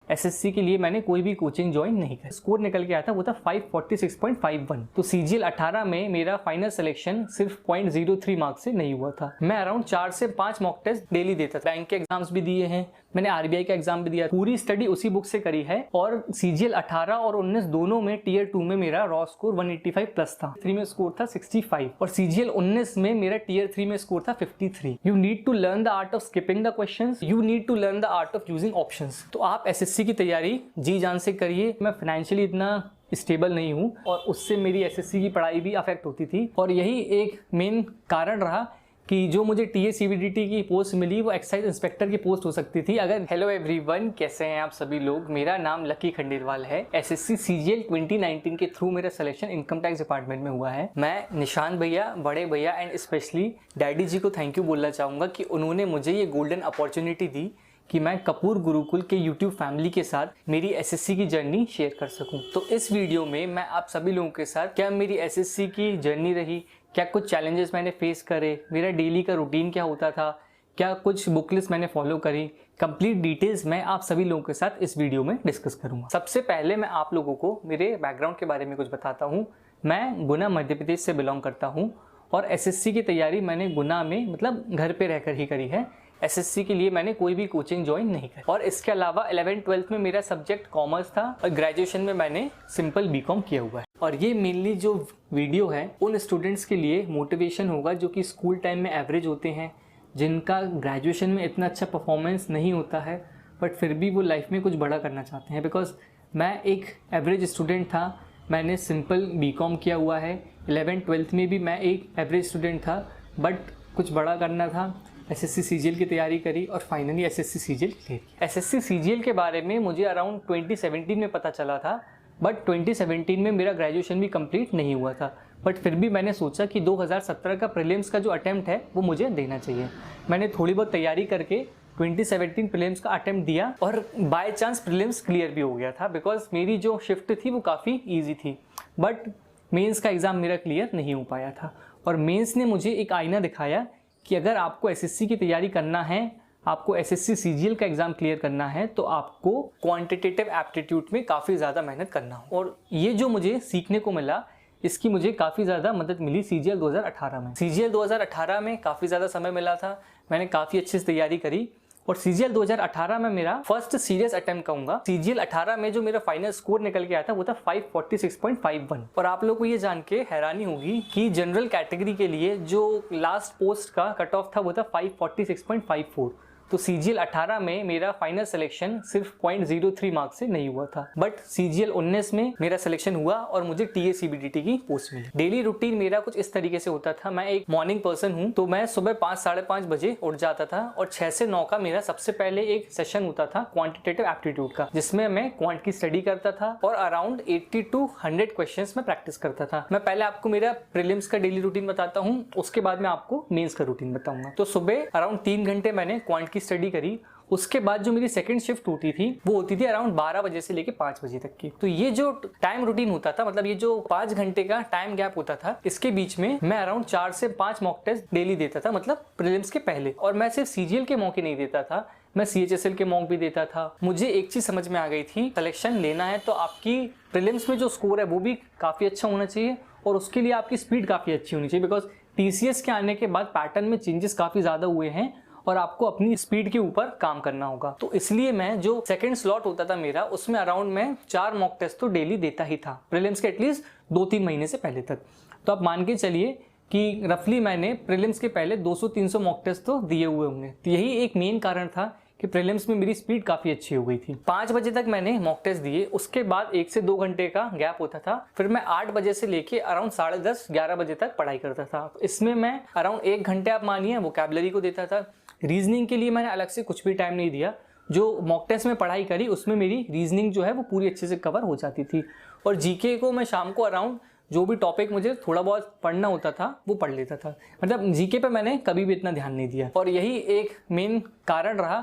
SSC के लिए मैंने कोई भी कोचिंग ज्वाइन नहीं किया। स्कोर निकल के आया था वो था 546.51। तो सीजीएल 18 में मेरा फाइनल सिलेक्शन सिर्फ 0.03 मार्क्स से नहीं हुआ था। मैं अराउंड 4 से 5 मॉक टेस्ट डेली देता था। बैंक के एग्जाम्स भी दिए हैं, मैंने आरबीआई का एग्जाम भी दिया। पूरी स्टडी उसी बुक से करी है। और सीजीएल 18 और 19 दोनों में टीयर 2 में मेरा रॉ स्कोर 185 प्लस था, 3 में स्कोर था 65 और सीजीएल 19 में मेरा टीयर 3 में स्कोर था 53। You need to learn the art of skipping the questions, you need to learn the art of using options. तो आप एसएससी की तैयारी जी जान से करिए। मैं फाइनेंशियली इतना स्टेबल नहीं हूँ और उससे मेरी एसएससी की पढ़ाई भी अफेक्ट होती थी। और यही एक मेन कारण रहा कि जो मुझे टीएसीबीडीटी की पोस्ट मिली वो एक्साइज इंस्पेक्टर की पोस्ट हो सकती थी अगर। हेलो एवरीवन, कैसे हैं आप सभी लोग। मेरा नाम लकी खंडेलवाल है। एसएससी सीजीएल 2019 के थ्रू मेरा सिलेक्शन इनकम टैक्स डिपार्टमेंट में हुआ है। मैं निशान भैया, बड़े भैया एंड स्पेशली डैडी जी को थैंक यू बोलना चाहूँगा कि उन्होंने मुझे ये गोल्डन अपॉर्चुनिटी दी कि मैं कपूर गुरुकुल के यूट्यूब फैमिली के साथ मेरी एसएससी की जर्नी शेयर कर सकूं। तो इस वीडियो में मैं आप सभी लोगों के साथ क्या मेरी एसएससी की जर्नी रही, क्या कुछ चैलेंजेस मैंने फेस करे, मेरा डेली का रूटीन क्या होता था, क्या कुछ बुकलिस्ट मैंने फॉलो करी, कंप्लीट डिटेल्स मैं आप सभी लोगों के साथ इस वीडियो में डिस्कस करूंगा। सबसे पहले मैं आप लोगों को मेरे बैकग्राउंड के बारे में कुछ बताता हूँ। मैं गुना मध्य प्रदेश से बिलोंग करता हूँ और एसएससी की तैयारी मैंने गुना में मतलब घर पे रहकर ही करी है। एसएससी के लिए मैंने कोई भी कोचिंग ज्वाइन नहीं करी। और इसके अलावा 11th-12th में मेरा सब्जेक्ट कॉमर्स था और ग्रेजुएशन में मैंने सिंपल बीकॉम किया हुआ है। और ये मेनली जो वीडियो है उन स्टूडेंट्स के लिए मोटिवेशन होगा जो कि स्कूल टाइम में एवरेज होते हैं, जिनका ग्रेजुएशन में इतना अच्छा परफॉर्मेंस नहीं होता है बट फिर भी वो लाइफ में कुछ बड़ा करना चाहते हैं। बिकॉज मैं एक एवरेज स्टूडेंट था, मैंने सिंपल बीकॉम किया हुआ है। 11th-12th में भी मैं एक एवरेज स्टूडेंट था बट कुछ बड़ा करना था। एसएससी सीजीएल की तैयारी करी और फाइनली एसएससी सीजीएल क्लियर किया। एसएससी सीजीएल के बारे में मुझे अराउंड 2017 में पता चला था बट 2017 में मेरा ग्रेजुएशन भी कंप्लीट नहीं हुआ था। बट फिर भी मैंने सोचा कि 2017 का प्रीलिम्स का जो अटेम्प्ट है वो मुझे देना चाहिए। मैंने थोड़ी बहुत तैयारी करके 2017 प्रीलिम्स का अटेम्प्ट दिया और बाय चांस प्रीलिम्स क्लियर भी हो गया था। बिकॉज मेरी जो शिफ्ट थी वो काफ़ी ईजी थी बट मेंस का एग्ज़ाम मेरा क्लियर नहीं हो पाया था। और मेंस ने मुझे एक आईना दिखाया कि अगर आपको एसएससी की तैयारी करना है, आपको एसएससी सीजीएल का एग्जाम क्लियर करना है तो आपको क्वांटिटेटिव एप्टीट्यूड में काफ़ी ज़्यादा मेहनत करना हो। और ये जो मुझे सीखने को मिला इसकी मुझे काफ़ी ज़्यादा मदद मिली सीजीएल 2018 में। सीजीएल 2018 में काफ़ी ज़्यादा समय मिला था, मैंने काफ़ी अच्छे से तैयारी करी और सीजीएल 2018 में मेरा फर्स्ट सीरियस अटेम्प्ट कहूँगा। सीजीएल 18 में जो मेरा फाइनल स्कोर निकल के आया था वो था 546.51। और आप लोगों को ये जान के हैरानी होगी कि जनरल कैटेगरी के लिए जो लास्ट पोस्ट का कट ऑफ था वो था 546.54। तो सीजीएल 18 में मेरा फाइनल सिलेक्शन सिर्फ 0.03 मार्क्स से नहीं हुआ था बट सीजीएल 19 में मेरा सिलेक्शन हुआ और मुझे टीएसीबीडीटी की पोस्ट मिली। डेली रूटीन मेरा कुछ इस तरीके से होता था। मैं एक मॉर्निंग पर्सन हूँ तो मैं सुबह 5-5:30 बजे उठ जाता था और 6 से 9 का मेरा सबसे पहले एक सेशन होता था क्वांटिटेटिव एप्टीट्यूड का, जिसमें मैं क्वांट की स्टडी करता था और अराउंड 80 to 100 क्वेश्चंस में प्रैक्टिस करता था। मैं पहले आपको मेरा प्रीलिम्स का डेली रूटीन बताता हूँ, उसके बाद मैं आपको मेंस का रूटीन बताऊंगा। तो सुबह अराउंड 3 घंटे मैंने क्वांट स्टडी करी। उसके बाद जो मेरी सेकंड शिफ्ट होती थी वो होती थी अराउंड 12 बजे से लेके 5 बजे तक की। तो ये जो टाइम रूटीन होता था, मतलब ये जो 5 घंटे का टाइम गैप होता था, इसके बीच में मैं अराउंड 4 से 5 मॉक टेस्ट डेली देता था, मतलब प्रीलिम्स के पहले। और मैं सिर्फ सीजीएल के मौके नहीं देता था, मैं सीएचएसएल के मॉक भी देता था। मुझे एक चीज समझ में आ गई थी, सिलेक्शन लेना है तो आपकी प्रीलिम्स में जो स्कोर है वो भी काफी अच्छा होना चाहिए और उसके लिए आपकी स्पीड काफी अच्छी होनी चाहिए। बिकॉज टीसीएस के आने के बाद पैटर्न में चेंजेस काफी ज्यादा हुए हैं और आपको अपनी स्पीड के ऊपर काम करना होगा। तो इसलिए मैं जो सेकंड स्लॉट होता था मेरा, उसमें अराउंड मैं 4 मॉक टेस्ट तो डेली देता ही था, प्रीलिम्स के एटलीस्ट 2-3 महीने से पहले तक। तो आप मान के चलिए कि रफली मैंने प्रीलिम्स के पहले 200-300 मॉक टेस्ट तो दिए हुए होंगे। तो यही एक मेन कारण था कि प्रीलिम्स में मेरी स्पीड काफी अच्छी हो गई थी। 5 बजे तक मैंने मॉक टेस्ट दिए, उसके बाद 1 से 2 घंटे का गैप होता था। फिर मैं 8 बजे से लेके अराउंड 10:30-11 बजे तक पढ़ाई करता था। तो इसमें मैं अराउंड 1 घंटे आप मानिए वोकैबुलरी को देता था। रीजनिंग के लिए मैंने अलग से कुछ भी टाइम नहीं दिया। जो मॉक टेस्ट में पढ़ाई करी उसमें मेरी रीजनिंग जो है वो पूरी अच्छे से कवर हो जाती थी। और जीके को मैं शाम को अराउंड जो भी टॉपिक मुझे थोड़ा बहुत पढ़ना होता था वो पढ़ लेता था। मतलब जीके पे मैंने कभी भी इतना ध्यान नहीं दिया। और यही एक मेन कारण रहा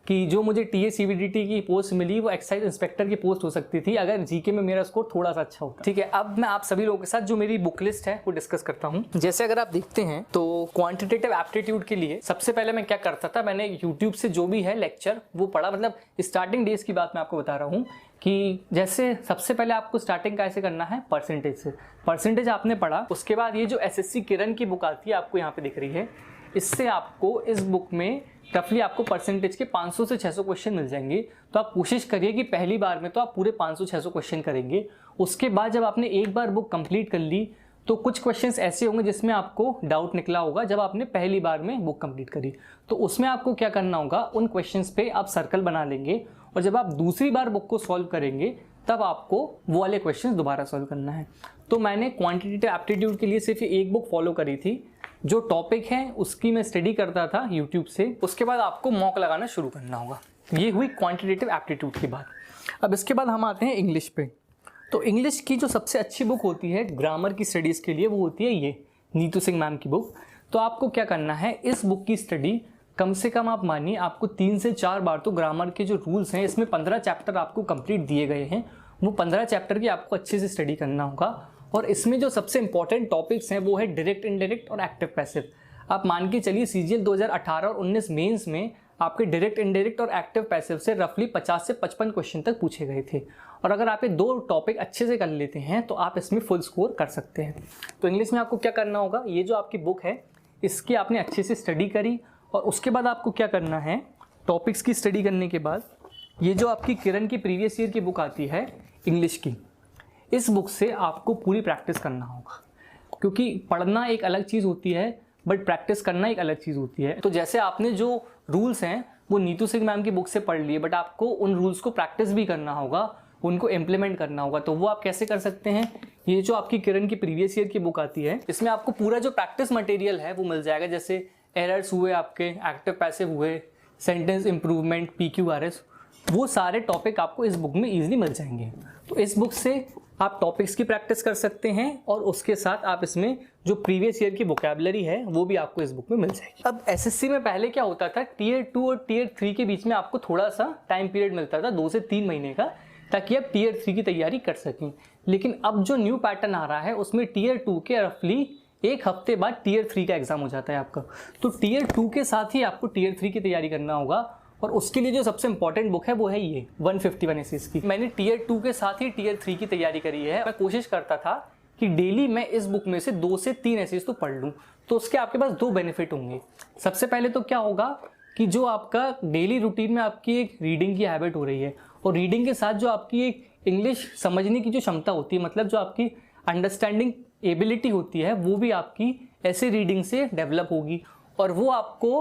कि जो मुझे टीए सीबीडीटी की पोस्ट मिली वो एक्साइज इंस्पेक्टर की पोस्ट हो सकती थी अगर जीके में मेरा स्कोर थोड़ा सा अच्छा होता। ठीक है, अब मैं आप सभी लोगों के साथ जो मेरी बुक लिस्ट है वो डिस्कस करता हूँ। जैसे अगर आप देखते हैं तो क्वांटिटेटिव एप्टीट्यूड के लिए सबसे पहले मैं क्या करता था, मैंने यूट्यूब से जो भी है लेक्चर वो पढ़ा, मतलब स्टार्टिंग डेज की बात मैं आपको बता रहा हूँ कि जैसे सबसे पहले आपको स्टार्टिंग कैसे करना है, परसेंटेज से। परसेंटेज आपने पढ़ा, उसके बाद ये जो एसएससी किरण की बुक आती है आपको यहाँ पे दिख रही है, इससे आपको इस बुक में रफली आपको परसेंटेज के 500 से 600 क्वेश्चन मिल जाएंगे। तो आप कोशिश करिए कि पहली बार में तो आप पूरे 500-600 क्वेश्चन करेंगे। उसके बाद जब आपने एक बार बुक कंप्लीट कर ली तो कुछ क्वेश्चंस ऐसे होंगे जिसमें आपको डाउट निकला होगा जब आपने पहली बार में बुक कंप्लीट करी, तो उसमें आपको क्या करना होगा, उन क्वेश्चंस पे आप सर्कल बना लेंगे और जब आप दूसरी बार बुक को सॉल्व करेंगे तब आपको वो वाले क्वेश्चंस दोबारा सॉल्व करना है। तो मैंने क्वांटिटेटिव एप्टीट्यूड के लिए सिर्फ एक बुक फॉलो करी थी, जो टॉपिक है उसकी मैं स्टडी करता था यूट्यूब से। उसके बाद आपको मॉक लगाना शुरू करना होगा। ये हुई क्वांटिटेटिव एप्टीट्यूड की बात। अब इसके बाद हम आते हैं इंग्लिश पे। तो इंग्लिश की जो सबसे अच्छी बुक होती है ग्रामर की स्टडीज़ के लिए वो होती है ये नीतू सिंह मैम की बुक। तो आपको क्या करना है, इस बुक की स्टडी कम से कम आप मानिए आपको 3 से 4 बार तो ग्रामर के जो रूल्स हैं, इसमें 15 चैप्टर आपको कंप्लीट दिए गए हैं, वो 15 चैप्टर की आपको अच्छे से स्टडी करना होगा। और इसमें जो सबसे इंपॉर्टेंट टॉपिक्स हैं वो है डायरेक्ट, इनडायरेक्ट और एक्टिव पैसिव। आप मान के चलिए सीजीएल 2018 और 19 मेंस में आपके डायरेक्ट, इनडायरेक्ट और एक्टिव पैसिव से रफली 50 से 55 क्वेश्चन तक पूछे गए थे। और अगर आप ये 2 टॉपिक अच्छे से कर लेते हैं तो आप इसमें फुल स्कोर कर सकते हैं। तो इंग्लिश में आपको क्या करना होगा, ये जो आपकी बुक है इसकी आपने अच्छे से स्टडी करी और उसके बाद आपको क्या करना है, टॉपिक्स की स्टडी करने के बाद ये जो आपकी किरण की प्रीवियस ईयर की बुक आती है इंग्लिश की, इस बुक से आपको पूरी प्रैक्टिस करना होगा। क्योंकि पढ़ना एक अलग चीज़ होती है बट प्रैक्टिस करना एक अलग चीज़ होती है। तो जैसे आपने जो रूल्स हैं वो नीतू सिंह मैम की बुक से पढ़ लिए, बट आपको उन रूल्स को प्रैक्टिस भी करना होगा, उनको इम्प्लीमेंट करना होगा। तो वो आप कैसे कर सकते हैं, ये जो आपकी किरण की प्रीवियस ईयर की बुक आती है इसमें आपको पूरा जो प्रैक्टिस मटेरियल है वो मिल जाएगा। जैसे एरर्स हुए आपके, एक्टिव पैसिव हुए, सेंटेंस इंप्रूवमेंट, PQRS, वो सारे टॉपिक आपको इस बुक में ईजिली मिल जाएंगे। तो इस बुक से आप टॉपिक्स की प्रैक्टिस कर सकते हैं और उसके साथ आप इसमें जो प्रीवियस ईयर की वोकैबुलरी है वो भी आपको इस बुक में मिल जाएगी। अब एसएससी में पहले क्या होता था, टियर 2 और टियर 3 के बीच में आपको थोड़ा सा टाइम पीरियड मिलता था 2 से 3 महीने का, ताकि आप टियर 3 की तैयारी कर सकें। लेकिन अब जो न्यू पैटर्न आ रहा है उसमें टियर 2 के रफली 1 हफ्ते बाद टियर 3 का एग्जाम हो जाता है आपका। तो टियर 2 के साथ ही आपको टियर 3 की तैयारी करना होगा और उसके लिए जो सबसे इंपॉर्टेंट बुक है वो है ये 151 एसेस की। मैंने टियर 2 के साथ ही टियर 3 की तैयारी करी है। मैं कोशिश करता था कि डेली मैं इस बुक में से 2 से 3 एसेस तो पढ़ लूँ। तो उसके आपके पास 2 बेनिफिट होंगे। सबसे पहले तो क्या होगा कि जो आपका डेली रूटीन में आपकी एक रीडिंग की हैबिट हो रही है और रीडिंग के साथ जो आपकी एक इंग्लिश समझने की जो क्षमता होती है, मतलब जो आपकी अंडरस्टैंडिंग एबिलिटी होती है, वो भी आपकी ऐसे रीडिंग से डेवलप होगी। और वो आपको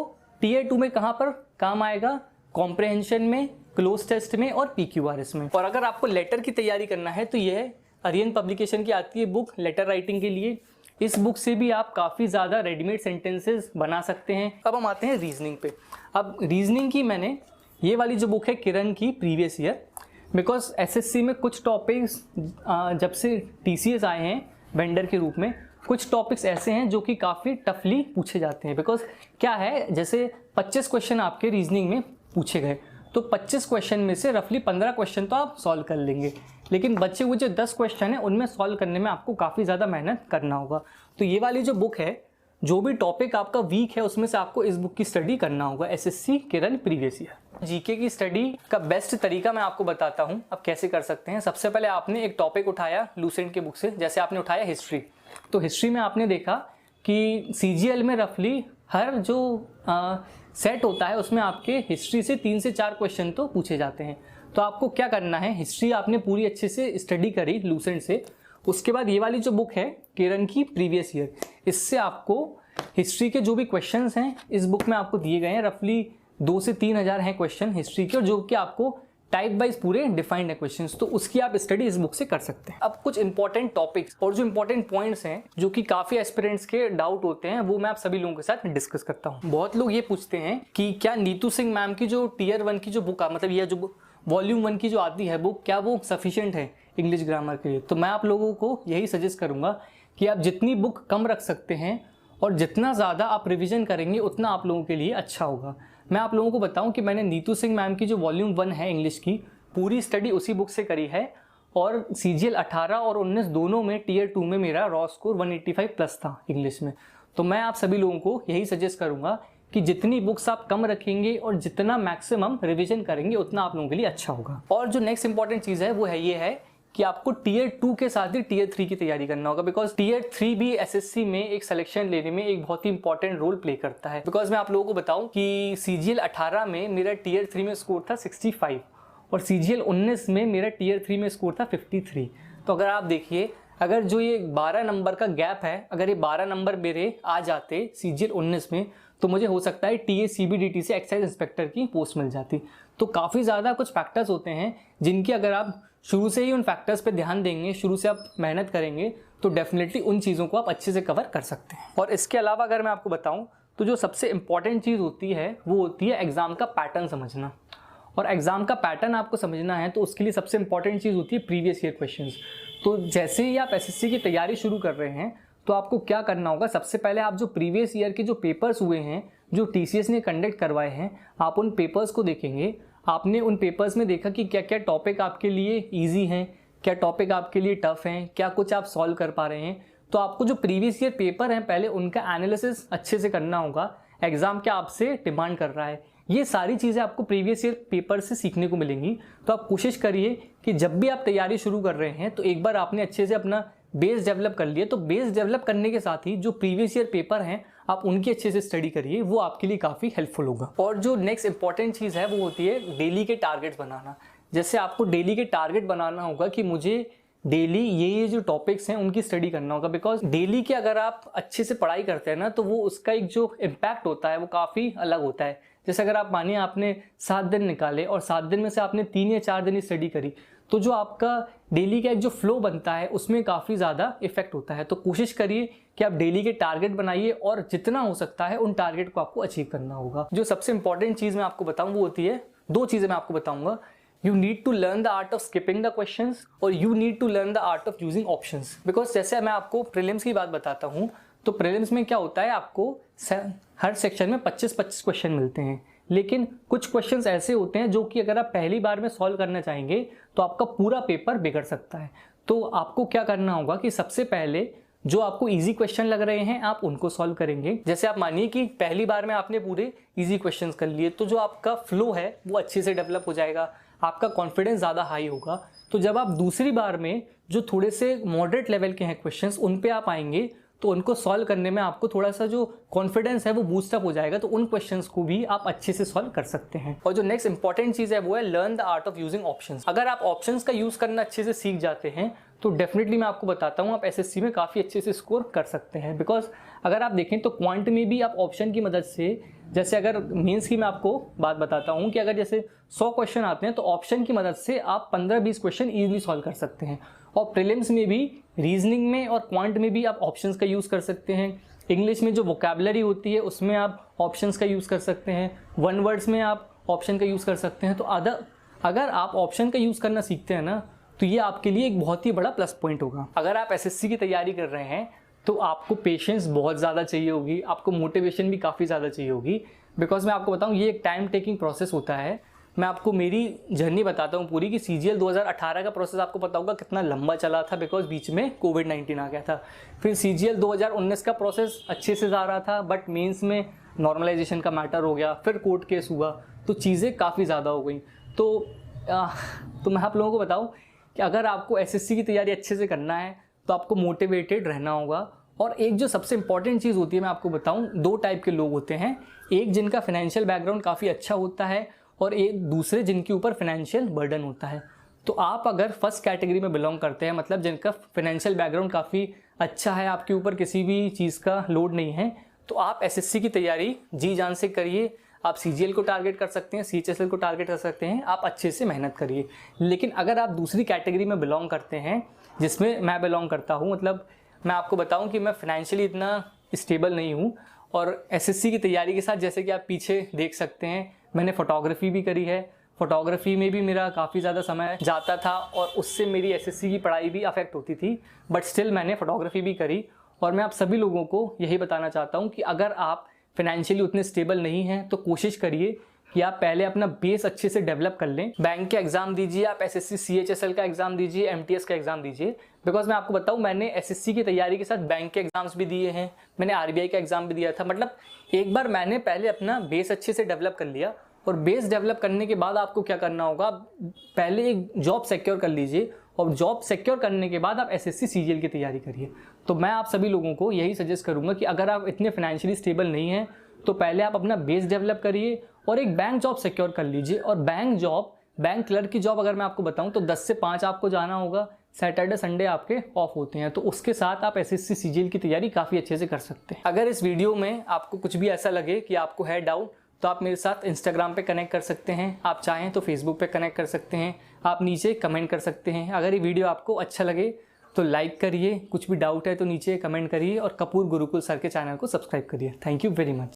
टियर 2 में कहाँ पर काम आएगा, कॉम्प्रहेंशन में, क्लोज टेस्ट में और PQRS में। और अगर आपको लेटर की तैयारी करना है तो यह आर्यन पब्लिकेशन की आती है बुक लेटर राइटिंग के लिए। इस बुक से भी आप काफ़ी ज़्यादा रेडीमेड सेंटेंसेस बना सकते हैं। अब हम आते हैं रीजनिंग पे। अब रीजनिंग की मैंने ये वाली जो बुक है किरण की प्रीवियस ईयर, बिकॉज एसएससी में कुछ टॉपिक्स जब से TCS आए हैं वेंडर के रूप में, कुछ टॉपिक्स ऐसे हैं जो कि काफ़ी टफली पूछे जाते हैं। बिकॉज क्या है, जैसे 25 क्वेश्चन आपके रीजनिंग में पूछे गए तो 25 क्वेश्चन में से रफली 15 क्वेश्चन तो आप सॉल्व कर लेंगे, लेकिन बचे हुए जो 10 क्वेश्चन हैं उनमें सॉल्व करने में आपको काफ़ी ज़्यादा मेहनत करना होगा। तो ये वाली जो बुक है, जो भी टॉपिक आपका वीक है उसमें से आपको इस बुक की स्टडी करना होगा, एसएससी किरण प्रीवियस ईयर। जीके की स्टडी का बेस्ट तरीका मैं आपको बताता हूँ अब कैसे कर सकते हैं। सबसे पहले आपने एक टॉपिक उठाया लूसेंट की बुक से, जैसे आपने उठाया हिस्ट्री। तो हिस्ट्री में आपने देखा कि CGL में रफली हर जो सेट होता है उसमें आपके हिस्ट्री से 3 से 4 क्वेश्चन तो पूछे जाते हैं। तो आपको क्या करना है, हिस्ट्री आपने पूरी अच्छे से स्टडी करी लूसेंट से। उसके बाद ये वाली जो बुक है किरण की प्रीवियस ईयर, इससे आपको हिस्ट्री के जो भी क्वेश्चंस हैं इस बुक में आपको दिए गए हैं, रफली 2 से 3 हज़ार हैं क्वेश्चन हिस्ट्री के, और जो कि आपको टाइप वाइज पूरे डिफाइंड है क्वेश्चंस, तो उसकी आप स्टडी इस बुक से कर सकते हैं। अब कुछ इंपॉर्टेंट टॉपिक्स और जो इंपॉर्टेंट पॉइंट्स हैं जो कि काफ़ी एस्पिरेंट्स के डाउट होते हैं, वो मैं आप सभी लोगों के साथ डिस्कस करता हूँ। बहुत लोग ये पूछते हैं कि क्या नीतू सिंह मैम की जो टियर 1 की जो बुक मतलब ये जो वॉल्यूम 1 की जो आती है बुक, क्या वो सफिशिएंट है इंग्लिश ग्रामर के लिए? तो मैं आप लोगों को यही सजेस्ट करूँगा कि आप जितनी बुक कम रख सकते हैं और जितना ज़्यादा आप रिविजन करेंगे उतना आप लोगों के लिए अच्छा होगा। मैं आप लोगों को बताऊं कि मैंने नीतू सिंह मैम की जो वॉल्यूम 1 है इंग्लिश की, पूरी स्टडी उसी बुक से करी है और CGL 18 और 19 दोनों में टियर 2 में मेरा रॉ स्कोर 185 प्लस था इंग्लिश में। तो मैं आप सभी लोगों को यही सजेस्ट करूंगा कि जितनी बुक्स आप कम रखेंगे और जितना मैक्सिमम रिवीजन करेंगे उतना आप लोगों के लिए अच्छा होगा। और जो नेक्स्ट इंपॉर्टेंट चीज़ है वो है ये है कि आपको टियर 2 के साथ ही टियर 3 की तैयारी करना होगा, बिकॉज टियर 3 भी SSC में एक सिलेक्शन लेने में एक बहुत ही इंपॉर्टेंट रोल प्ले करता है। बिकॉज मैं आप लोगों को बताऊं कि CGL 18 में मेरा टियर 3 में स्कोर था 65 और CGL 19 में मेरा टियर 3 में स्कोर था 53। तो अगर आप देखिए, अगर जो ये 12 नंबर का गैप है, अगर ये 12 नंबर मेरे आ जाते CGL 19 में, तो मुझे हो सकता है TA CBDT से एक्साइज इंस्पेक्टर की पोस्ट मिल जाती। तो काफ़ी ज़्यादा कुछ फैक्टर्स होते हैं जिनकी अगर आप शुरू से ही उन फैक्टर्स पे ध्यान देंगे, शुरू से आप मेहनत करेंगे, तो डेफिनेटली उन चीज़ों को आप अच्छे से कवर कर सकते हैं। और इसके अलावा अगर मैं आपको बताऊं तो जो सबसे इंपॉर्टेंट चीज़ होती है वो होती है एग्ज़ाम का पैटर्न समझना। और एग्ज़ाम का पैटर्न आपको समझना है तो उसके लिए सबसे इंपॉर्टेंट चीज़ होती है प्रीवियस ईयर क्वेश्चंस। तो जैसे ही आप SSC की तैयारी शुरू कर रहे हैं तो आपको क्या करना होगा, सबसे पहले आप जो प्रीवियस ईयर के जो पेपर्स हुए हैं, जो TCS ने कंडक्ट करवाए हैं, आप उन पेपर्स को देखेंगे। आपने उन पेपर्स में देखा कि क्या क्या टॉपिक आपके लिए ईजी हैं, क्या टॉपिक आपके लिए टफ हैं, क्या कुछ आप सॉल्व कर पा रहे हैं। तो आपको जो प्रीवियस ईयर पेपर हैं पहले उनका एनालिसिस अच्छे से करना होगा, एग्जाम क्या आपसे डिमांड कर रहा है। ये सारी चीज़ें आपको प्रीवियस ईयर पेपर से सीखने को मिलेंगी। तो आप कोशिश करिए कि जब भी आप तैयारी शुरू कर रहे हैं तो एक बार आपने अच्छे से अपना बेस डेवलप कर लिया, तो बेस डेवलप करने के साथ ही जो प्रीवियस ईयर पेपर हैं आप उनकी अच्छे से स्टडी करिए, वो आपके लिए काफ़ी हेल्पफुल होगा। और जो नेक्स्ट इंपॉर्टेंट चीज़ है वो होती है डेली के टारगेट्स बनाना। जैसे आपको डेली के टारगेट बनाना होगा कि मुझे डेली ये जो टॉपिक्स हैं उनकी स्टडी करना होगा, बिकॉज डेली के अगर आप अच्छे से पढ़ाई करते हैं ना तो वो उसका एक जो इम्पैक्ट होता है वो काफ़ी अलग होता है। जैसे अगर आप मानिए आपने 7 दिन निकाले और 7 दिन में से आपने 3 या 4 दिन ही स्टडी करी, तो जो आपका डेली का एक जो फ्लो बनता है उसमें काफ़ी ज़्यादा इफेक्ट होता है। तो कोशिश करिए कि आप डेली के टारगेट बनाइए और जितना हो सकता है उन टारगेट को आपको अचीव करना होगा। जो सबसे इंपॉर्टेंट चीज़ मैं आपको बताऊँ वो होती है, 2 चीज़ें मैं आपको बताऊँगा। You need to learn the art of skipping the questions और you need to learn the art of using options। Because जैसे मैं आपको प्रीलिम्स की बात बताता हूँ तो प्रीलिम्स में क्या होता है, आपको हर सेक्शन में 25-25 क्वेश्चन मिलते हैं, लेकिन कुछ क्वेश्चंस ऐसे होते हैं जो कि अगर आप पहली बार में सॉल्व करना चाहेंगे तो आपका पूरा पेपर बिगड़ सकता है। तो आपको क्या करना होगा कि सबसे पहले जो आपको इजी क्वेश्चन लग रहे हैं आप उनको सॉल्व करेंगे। जैसे आप मानिए कि पहली बार में आपने पूरे इजी क्वेश्चंस कर लिए, तो जो आपका फ्लो है वो अच्छे से डेवलप हो जाएगा, आपका कॉन्फिडेंस ज़्यादा हाई होगा। तो जब आप दूसरी बार में जो थोड़े से मॉडरेट लेवल के हैं क्वेश्चंस उन पे आप आएंगे तो उनको सॉल्व करने में आपको थोड़ा सा जो कॉन्फिडेंस है वो बूस्ट अप हो जाएगा, तो उन क्वेश्चंस को भी आप अच्छे से सॉल्व कर सकते हैं। और जो नेक्स्ट इंपॉर्टेंट चीज़ है वो है learn the art of using options. अगर आप ऑप्शंस का यूज़ करना अच्छे से सीख जाते हैं तो डेफिनेटली मैं आपको बताता हूँ आप SSC में काफ़ी अच्छे से स्कोर कर सकते हैं। बिकॉज अगर आप देखें तो क्वांट में भी आप ऑप्शन की मदद से, जैसे अगर मेंस की मैं आपको बात बताता हूँ कि अगर जैसे 100 क्वेश्चन आते हैं तो ऑप्शन की मदद से आप 15-20 क्वेश्चन ईजिली सॉल्व कर सकते हैं। और प्रीलिम्स में भी, रीजनिंग में और क्वांट में भी आप ऑप्शंस का यूज़ कर सकते हैं। इंग्लिश में जो वोकैबुलरी होती है उसमें आप ऑप्शंस का यूज़ कर सकते हैं, वन वर्ड्स में आप ऑप्शन का यूज़ कर सकते हैं। तो अगर आप ऑप्शन का यूज़ करना सीखते हैं ना तो ये आपके लिए एक बहुत ही बड़ा प्लस पॉइंट होगा। अगर आप SSC की तैयारी कर रहे हैं तो आपको पेशेंस बहुत ज़्यादा चाहिए होगी, आपको मोटिवेशन भी काफ़ी ज़्यादा चाहिए होगी। बिकॉज मैं आपको बताऊँ ये एक टाइम टेकिंग प्रोसेस होता है। मैं आपको मेरी जर्नी बताता हूँ पूरी कि CGL 2018 का प्रोसेस आपको पता होगा कितना लंबा चला था, बिकॉज बीच में कोविड-19 आ गया था। फिर CGL 2019 का प्रोसेस अच्छे से जा रहा था, बट मेंस में नॉर्मलाइजेशन का मैटर हो गया, फिर कोर्ट केस हुआ, तो चीज़ें काफ़ी ज़्यादा हो गई। तो मैं आप लोगों को बताऊँ कि अगर आपको SSC की तैयारी अच्छे से करना है तो आपको मोटिवेटेड रहना होगा। और एक जो सबसे इंपॉर्टेंट चीज़ होती है मैं आपको बताऊं, 2 टाइप के लोग होते हैं, एक जिनका फाइनेंशियल बैकग्राउंड काफ़ी अच्छा होता है और एक दूसरे जिनके ऊपर फाइनेंशियल बर्डन होता है। तो आप अगर फर्स्ट कैटेगरी में बिलोंग करते हैं, मतलब जिनका फाइनेंशियल बैकग्राउंड काफ़ी अच्छा है, आपके ऊपर किसी भी चीज़ का लोड नहीं है, तो आप SSC की तैयारी जी जान से करिए। आप CGL को टारगेट कर सकते हैं, CHSL को टारगेट कर सकते हैं, आप अच्छे से मेहनत करिए। लेकिन अगर आप दूसरी कैटेगरी में बिलोंग करते हैं, जिसमें मैं बिलोंग करता हूँ, मतलब मैं आपको बताऊँ कि मैं फाइनेंशियली इतना स्टेबल नहीं हूँ और SSC की तैयारी के साथ, जैसे कि आप पीछे देख सकते हैं, मैंने फ़ोटोग्राफी भी करी है। फ़ोटोग्राफी में भी मेरा काफ़ी ज़्यादा समय जाता था और उससे मेरी SSC की पढ़ाई भी अफेक्ट होती थी, बट स्टिल मैंने फ़ोटोग्राफी भी करी। और मैं आप सभी लोगों को यही बताना चाहता हूँ कि अगर आप फाइनेंशियली उतने स्टेबल नहीं हैं तो कोशिश करिए कि आप पहले अपना बेस अच्छे से डेवलप कर लें। बैंक के एग्जाम दीजिए, आप एसएससी सीएचएसएल का एग्जाम दीजिए, एमटीएस का एग्जाम दीजिए। बिकॉज मैं आपको बताऊं, मैंने एसएससी की तैयारी के साथ बैंक के एग्जाम्स भी दिए हैं, मैंने आरबीआई का एग्जाम भी दिया था। मतलब एक बार मैंने पहले अपना बेस अच्छे से डेवलप कर लिया, और बेस डेवलप करने के बाद आपको क्या करना होगा, पहले एक जॉब सिक्योर कर लीजिए, और जॉब सिक्योर करने के बाद आप एसएससी सीजीएल की तैयारी करिए। तो मैं आप सभी लोगों को यही सजेस्ट करूंगा कि अगर आप इतने फाइनेंशियली स्टेबल नहीं हैं तो पहले आप अपना बेस डेवलप करिए और एक बैंक जॉब सिक्योर कर लीजिए। और बैंक क्लर्क की जॉब अगर मैं आपको बताऊं तो 10 से 5 आपको जाना होगा, सैटरडे संडे आपके ऑफ होते हैं, तो उसके साथ आप एसएससी सीजीएल की तैयारी काफ़ी अच्छे से कर सकते हैं। अगर इस वीडियो में आपको कुछ भी ऐसा लगे कि आपको है डाउट, तो आप मेरे साथ इंस्टाग्राम पे कनेक्ट कर सकते हैं, आप चाहें तो फेसबुक पे कनेक्ट कर सकते हैं, आप नीचे कमेंट कर सकते हैं। अगर ये वीडियो आपको अच्छा लगे तो लाइक करिए, कुछ भी डाउट है तो नीचे कमेंट करिए, और कपूर गुरुकुल सर के चैनल को सब्सक्राइब करिए। Thank you very much.